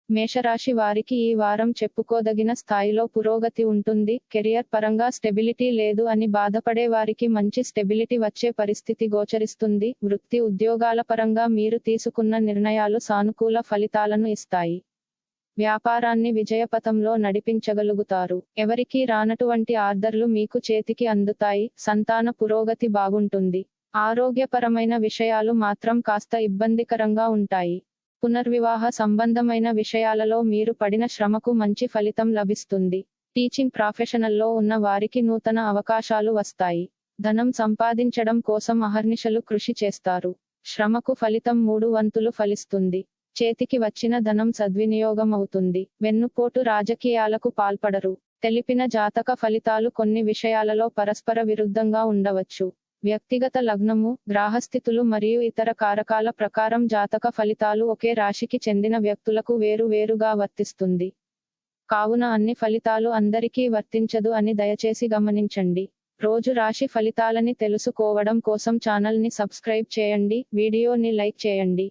మేషరాశి వారికి ఈ వారం చెప్పుకోదగిన స్థాయిలో పురోగతి ఉంటుంది. కెరియర్ పరంగా స్టెబిలిటీ లేదు అని బాధపడే వారికి మంచి స్టెబిలిటీ వచ్చే పరిస్థితి గోచరిస్తుంది. వృత్తి ఉద్యోగాల పరంగా మీరు తీసుకున్న నిర్ణయాలు సానుకూల ఫలితాలను ఇస్తాయి. వ్యాపారాన్ని విజయపథంలో నడిపించగలుగుతారు. ఎవరికీ రానటువంటి ఆర్డర్లు మీకు చేతికి అందుతాయి. సంతాన పురోగతి బాగుంటుంది. ఆరోగ్యపరమైన విషయాలు మాత్రం కాస్త ఇబ్బందికరంగా ఉంటాయి. పునర్వివాహ సంబంధమైన విషయాలలో మీరు పడిన శ్రమకు మంచి ఫలితం లభిస్తుంది. టీచింగ్ ప్రొఫెషనల్లో ఉన్న వారికి నూతన అవకాశాలు వస్తాయి. ధనం సంపాదించడం కోసం అహర్నిశలు కృషి చేస్తారు. శ్రమకు ఫలితం 3 వంతులు ఫలిస్తుంది. చేతికి వచ్చిన ధనం సద్వినియోగం అవుతుంది. వెన్నుపోటు రాజకీయాలకు పాల్పడరు. తెలిపిన జాతక ఫలితాలు కొన్ని విషయాలలో పరస్పర విరుద్ధంగా ఉండవచ్చు. వ్యక్తిగత లగ్నము, గ్రహస్థితులు మరియు ఇతర కారకాల ప్రకారం జాతక ఫలితాలు ఒకే రాశికి చెందిన వ్యక్తులకు వేరు వేరుగా వర్తిస్తుంది. కావున అన్ని ఫలితాలు అందరికీ వర్తించదు అని దయచేసి గమనించండి. రోజు రాశి ఫలితాలని తెలుసుకోవడం కోసం ఛానల్ ని సబ్స్క్రైబ్ చేయండి. వీడియోని లైక్ చేయండి.